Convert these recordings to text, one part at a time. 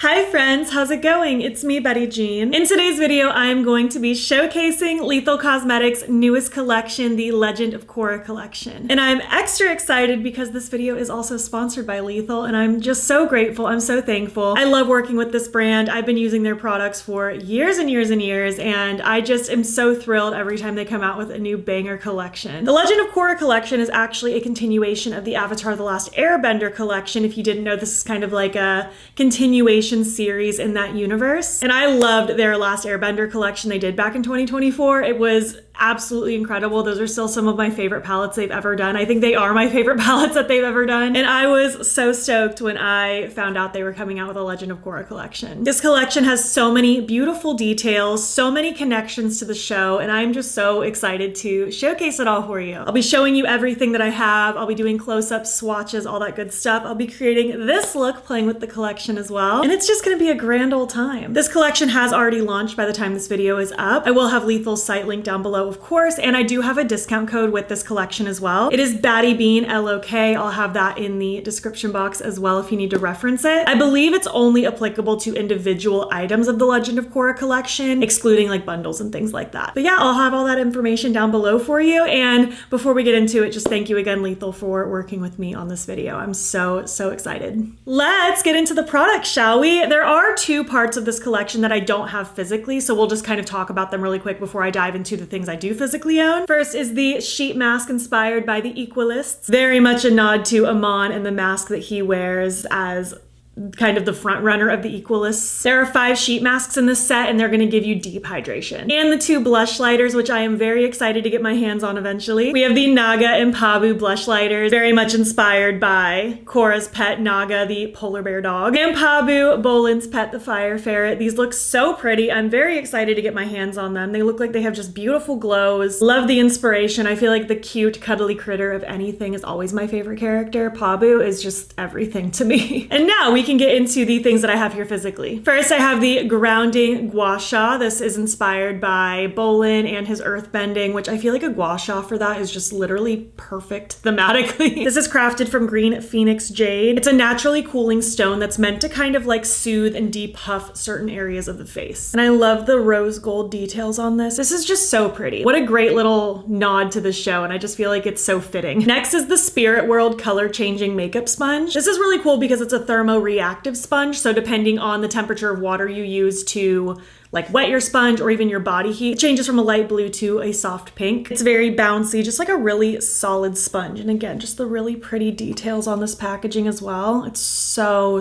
Hi friends, how's it going? It's me, Betty Jean. In today's video, I'm going to be showcasing Lethal Cosmetics' newest collection, the Legend of Korra collection. And I'm extra excited because this video is also sponsored by Lethal, and I'm just so grateful. I'm so thankful. I love working with this brand. I've been using their products for years and years and years, and I just am so thrilled every time they come out with a new banger collection. The Legend of Korra collection is actually a continuation of the Avatar: The Last Airbender collection. If you didn't know, this is kind of like a continuation series in that universe. And I loved their Last Airbender collection they did back in 2024. It was absolutely incredible. Those are still some of my favorite palettes they've ever done. I think they are my favorite palettes that they've ever done. And I was so stoked when I found out they were coming out with a Legend of Korra collection. This collection has so many beautiful details, so many connections to the show, and I'm just so excited to showcase it all for you. I'll be showing you everything that I have. I'll be doing close-ups, swatches, all that good stuff. I'll be creating this look, playing with the collection as well. And it's just gonna be a grand old time. This collection has already launched by the time this video is up. I will have Lethal's site linked down below, of course, and I do have a discount code with this collection as well. It is BATTYBEAN, LOK. I'll have that in the description box as well if you need to reference it. I believe it's only applicable to individual items of the Legend of Korra collection, excluding like bundles and things like that. But yeah, I'll have all that information down below for you. And before we get into it, just thank you again, Lethal, for working with me on this video. I'm so excited. Let's get into the product, shall we? There are two parts of this collection that I don't have physically, so we'll just kind of talk about them really quick before I dive into the things I do physically own. First is the sheet mask inspired by the Equalists. Very much a nod to Amon and the mask that he wears as kind of the front runner of the Equalists. There are 5 sheet masks in this set, and they're going to give you deep hydration. And the 2 blush lighters, which I am very excited to get my hands on eventually. We have the Naga and Pabu blush lighters, very much inspired by Korra's pet Naga, the polar bear dog, and Pabu, Bolin's pet, the fire ferret. These look so pretty. I'm very excited to get my hands on them. They look like they have just beautiful glows. Love the inspiration. I feel like the cute, cuddly critter of anything is always my favorite character. Pabu is just everything to me. And now we can get into the things that I have here physically. First, I have the Grounding Gua Sha. This is inspired by Bolin and his earthbending, which I feel like a gua sha for that is just literally perfect thematically. This is crafted from green phoenix jade. It's a naturally cooling stone that's meant to kind of like soothe and depuff certain areas of the face. And I love the rose gold details on this. This is just so pretty. What a great little nod to the show, and I just feel like it's so fitting. Next is the Spirit World color changing makeup sponge. This is really cool because it's a thermoreactive sponge, so depending on the temperature of water you use to like wet your sponge or even your body heat, it changes from a light blue to a soft pink. It's very bouncy, just like a really solid sponge. And again, just the really pretty details on this packaging as well. It's so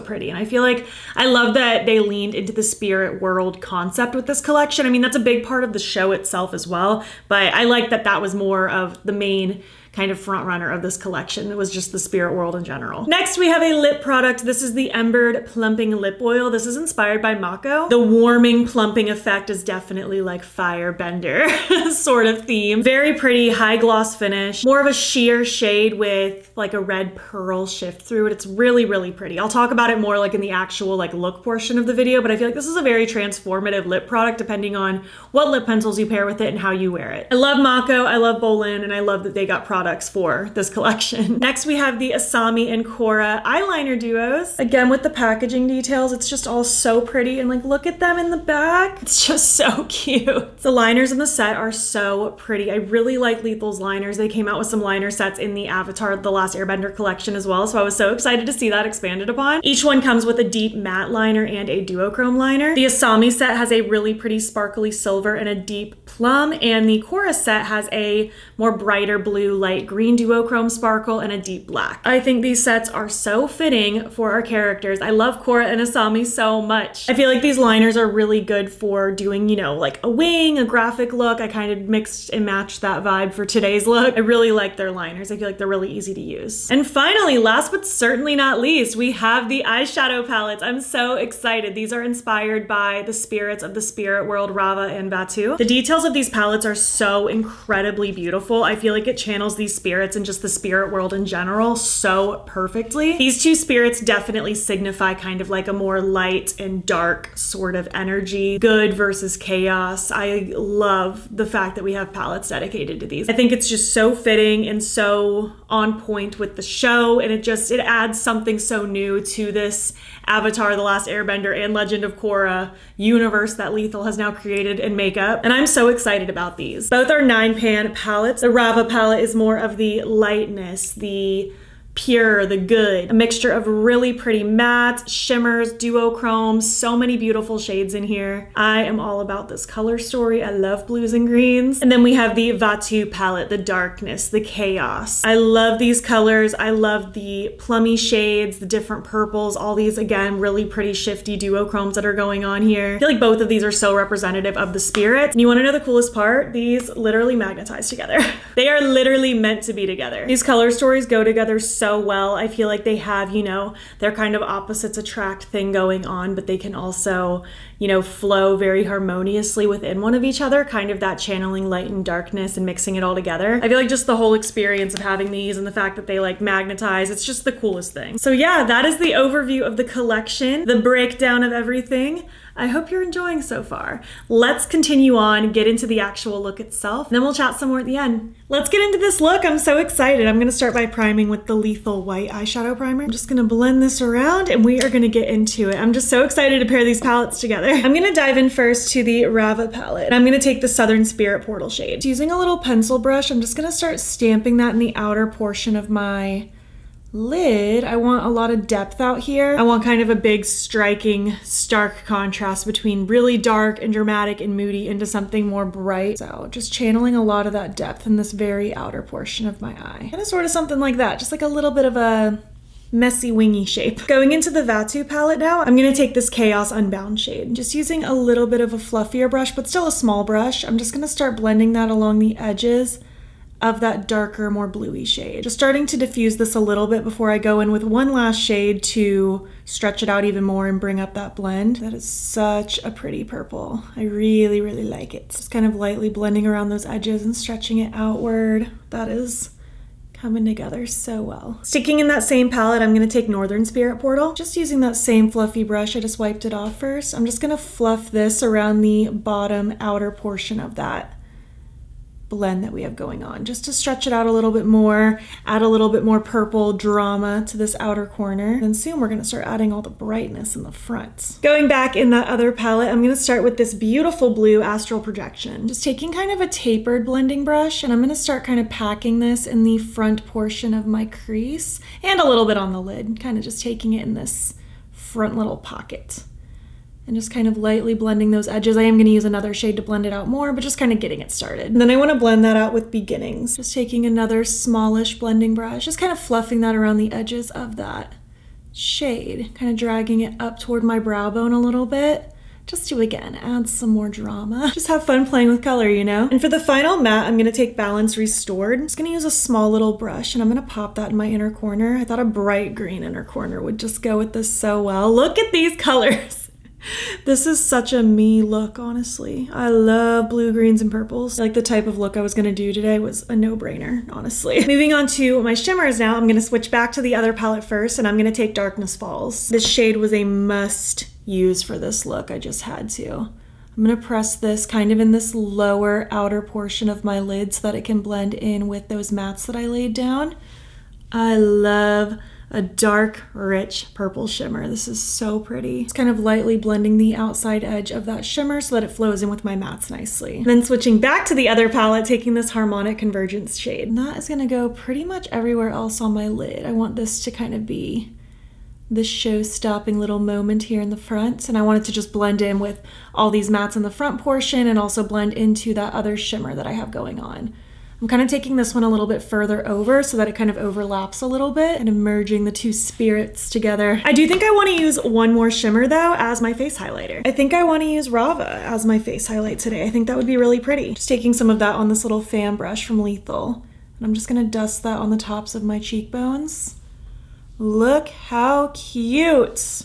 pretty. And I feel like I love that they leaned into the spirit world concept with this collection. I mean, that's a big part of the show itself as well, but I like that that was more of the main kind of front runner of this collection. It was just the spirit world in general. Next, we have a lip product. This is the Embered Plumping Lip Oil. This is inspired by Mako. The warming, plumping effect is definitely like firebender sort of theme. Very pretty, high gloss finish. More of a sheer shade with like a red pearl shift through it. It's really pretty. I'll talk about it more like in the actual like look portion of the video, but I feel like this is a very transformative lip product depending on what lip pencils you pair with it and how you wear it. I love Mako, I love Bolin, and I love that they got products for this collection. Next, we have the Asami and Korra eyeliner duos. Again, with the packaging details, it's just all so pretty, and like look at them in the back. It's just so cute. The liners in the set are so pretty. I really like Lethal's liners. They came out with some liner sets in the Avatar: The Last Airbender collection as well, so I was so excited to see that expanded upon. Each one comes with a deep matte liner and a duochrome liner. The Asami set has a really pretty sparkly silver and a deep plum, and the Korra set has a more brighter blue, light green duochrome sparkle and a deep black. I think these sets are so fitting for our characters. I love Korra and Asami so much. I feel like these liners are really good for doing, you know, like a wing, a graphic look. I kind of mixed and matched that vibe for today's look. I really like their liners. I feel like they're really easy to use. And finally, last but certainly not least, we have the eyeshadow palettes. I'm so excited. These are inspired by the spirits of the spirit world, Rava and Vaatu. The details of these palettes are so incredibly beautiful. I feel like it channels these spirits and just the spirit world in general so perfectly. These two spirits definitely signify kind of like a more light and dark sort of energy energy, good versus chaos. I love the fact that we have palettes dedicated to these. I think it's just so fitting and so on point with the show, and it adds something so new to this Avatar: The Last Airbender and Legend of Korra universe that Lethal has now created in makeup, and I'm so excited about these. Both are 9-pan palettes. The Rava palette is more of the lightness, the pure, the good, a mixture of really pretty mattes, shimmers, duochromes, so many beautiful shades in here. I am all about this color story. I love blues and greens. And then we have the Vatu palette, the darkness, the chaos. I love these colors. I love the plummy shades, the different purples, all these, again, really pretty shifty duochromes that are going on here. I feel like both of these are so representative of the spirit. And you wanna know the coolest part? These literally magnetize together. They are literally meant to be together. These color stories go together so well. I feel like they have, you know, their kind of opposites attract thing going on, but they can also, you know, flow very harmoniously within one of each other, kind of that channeling light and darkness and mixing it all together. I feel like just the whole experience of having these and the fact that they like magnetize, it's just the coolest thing. So yeah, that is the overview of the collection, the breakdown of everything. I hope you're enjoying so far. Let's continue on, get into the actual look itself, and then we'll chat some more at the end. Let's get into this look. I'm so excited. I'm gonna start by priming with the Lethal White Eyeshadow Primer. I'm just gonna blend this around and we are gonna get into it. I'm just so excited to pair these palettes together. I'm gonna dive in first to the Rava palette, and I'm gonna take the Southern Spirit Portal shade. Using a little pencil brush, I'm just gonna start stamping that in the outer portion of my lid. I want a lot of depth out here. I want kind of a big, striking, stark contrast between really dark and dramatic and moody into something more bright. So just channeling a lot of that depth in this very outer portion of my eye. Kind of sort of something like that, just like a little bit of a messy wingy shape. Going into the Vatu palette now, I'm gonna take this Chaos Unbound shade. Just using a little bit of a fluffier brush, but still a small brush. I'm just gonna start blending that along the edges of that darker, more bluey shade. Just starting to diffuse this a little bit before I go in with one last shade to stretch it out even more and bring up that blend. That is such a pretty purple. I really, really like it. Just kind of lightly blending around those edges and stretching it outward. That is coming together so well. Sticking in that same palette, I'm gonna take Northern Spirit Portal. Just using that same fluffy brush, I just wiped it off first. I'm just gonna fluff this around the bottom outer portion of that blend that we have going on, just to stretch it out a little bit more, add a little bit more purple drama to this outer corner. Then soon we're gonna start adding all the brightness in the front. Going back in that other palette, I'm gonna start with this beautiful blue Astral Projection. Just taking kind of a tapered blending brush, and I'm gonna start kind of packing this in the front portion of my crease and a little bit on the lid, kind of just taking it in this front little pocket. And just kind of lightly blending those edges. I am going to use another shade to blend it out more, but just kind of getting it started. And then I want to blend that out with Beginnings. Just taking another smallish blending brush, just kind of fluffing that around the edges of that shade, kind of dragging it up toward my brow bone a little bit, just to, again, add some more drama. Just have fun playing with color, you know? And for the final matte, I'm going to take Balance Restored. I'm just going to use a small little brush, and I'm going to pop that in my inner corner. I thought a bright green inner corner would just go with this so well. Look at these colors. This is such a me look, honestly. I love blue, greens, and purples. Like the type of look I was gonna do today was a no-brainer, honestly. Moving on to my shimmers now, I'm gonna switch back to the other palette first, and I'm gonna take Darkness Falls. This shade was a must use for this look. I just had to. I'm gonna press this kind of in this lower outer portion of my lid so that it can blend in with those mattes that I laid down. I love a dark, rich purple shimmer. This is so pretty. It's kind of lightly blending the outside edge of that shimmer so that it flows in with my mattes nicely. Then switching back to the other palette, taking this Harmonic Convergence shade. And that is gonna go pretty much everywhere else on my lid. I want this to kind of be this show-stopping little moment here in the front, and I want it to just blend in with all these mattes in the front portion and also blend into that other shimmer that I have going on. I'm kind of taking this one a little bit further over so that it kind of overlaps a little bit and merging the two spirits together. I do think I want to use one more shimmer though as my face highlighter. I think I want to use Rava as my face highlight today. I think that would be really pretty. Just taking some of that on this little fan brush from Lethal, and I'm just going to dust that on the tops of my cheekbones. Look how cute.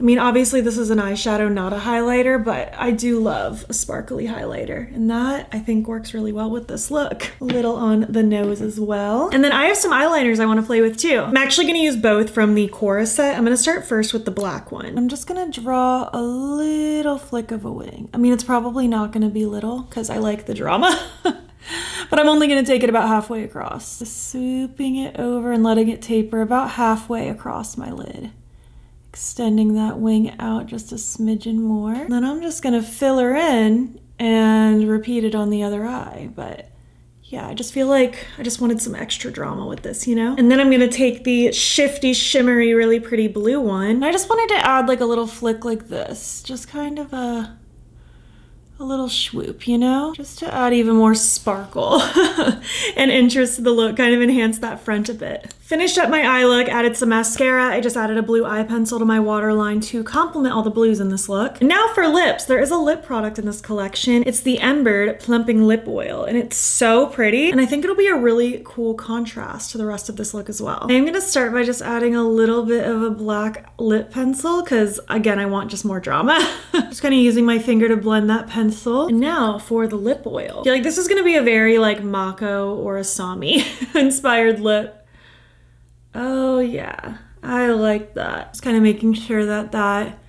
I mean, obviously this is an eyeshadow, not a highlighter, but I do love a sparkly highlighter. And that I think works really well with this look. A little on the nose as well. And then I have some eyeliners I want to play with too. I'm actually going to use both from the Korra set. I'm going to start first with the black one. I'm just going to draw a little flick of a wing. I mean, it's probably not going to be little because I like the drama. But I'm only going to take it about halfway across. Just swooping it over and letting it taper about halfway across my lid. Extending that wing out just a smidgen more. And then I'm just going to fill her in and repeat it on the other eye. But yeah, I just feel like I just wanted some extra drama with this, you know? And then I'm gonna take the shifty, shimmery, really pretty blue one. I just wanted to add like a little flick like this. Just kind of a little swoop, you know? Just to add even more sparkle and interest to the look, kind of enhance that front a bit. Finished up my eye look, added some mascara. I just added a blue eye pencil to my waterline to complement all the blues in this look. And now for lips, there is a lip product in this collection. It's the Embered Plumping Lip Oil, and it's so pretty. And I think it'll be a really cool contrast to the rest of this look as well. I'm gonna start by just adding a little bit of a black lip pencil, because again, I want just more drama. Just kind of using my finger to blend that pencil. And now for the lip oil. I feel like this is gonna be a very like Mako or Asami inspired lip. Oh yeah, I like that. Just kind of making sure that that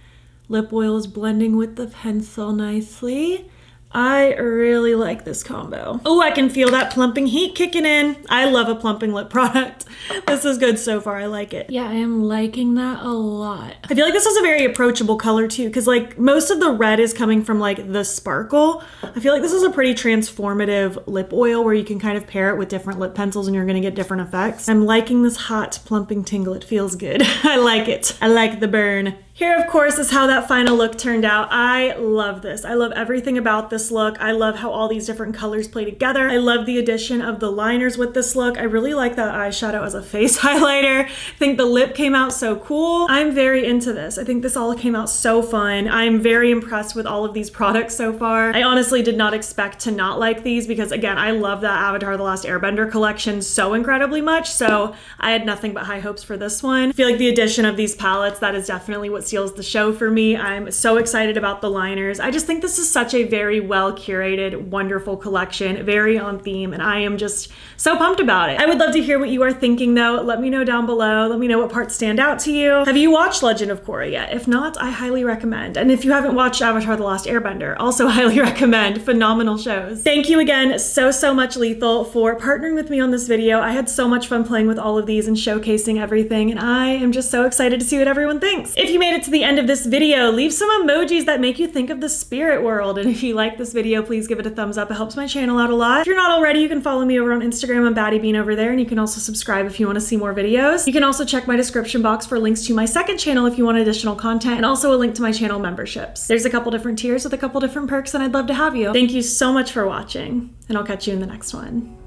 lip oil is blending with the pencil nicely. I really like this combo. Oh, I can feel that plumping heat kicking in. I love a plumping lip product. This is good so far, I like it. Yeah, I am liking that a lot. I feel like this is a very approachable color too, because like most of the red is coming from like the sparkle. I feel like this is a pretty transformative lip oil where you can kind of pair it with different lip pencils and you're gonna get different effects. I'm liking this hot plumping tingle, it feels good. I like it. I like the burn. Here, of course, is how that final look turned out. I love this. I love everything about this look. I love how all these different colors play together. I love the addition of the liners with this look. I really like that eyeshadow as a face highlighter. I think the lip came out so cool. I'm very into this. I think this all came out so fun. I'm very impressed with all of these products so far. I honestly did not expect to not like these because, again, I love that Avatar: The Last Airbender collection so incredibly much, so I had nothing but high hopes for this one. I feel like the addition of these palettes, that is definitely what seals the show for me. I'm so excited about the liners. I just think this is such a very well curated, wonderful collection, very on theme, and I am just so pumped about it. I would love to hear what you are thinking though. Let me know down below. Let me know what parts stand out to you. Have you watched Legend of Korra yet? If not, I highly recommend. And if you haven't watched Avatar: The Last Airbender, also highly recommend. Phenomenal shows. Thank you again so much, Lethal, for partnering with me on this video. I had so much fun playing with all of these and showcasing everything, and I am just so excited to see what everyone thinks. If you made it to the end of this video, leave some emojis that make you think of the spirit world. And if you like this video, please give it a thumbs up. It helps my channel out a lot. If you're not already, you can follow me over on Instagram. I'm BATTYBEAN over there, and you can also subscribe if you want to see more videos. You can also check my description box for links to my second channel if you want additional content, and also a link to my channel memberships. There's a couple different tiers with a couple different perks, and I'd love to have you. Thank you so much for watching, and I'll catch you in the next one.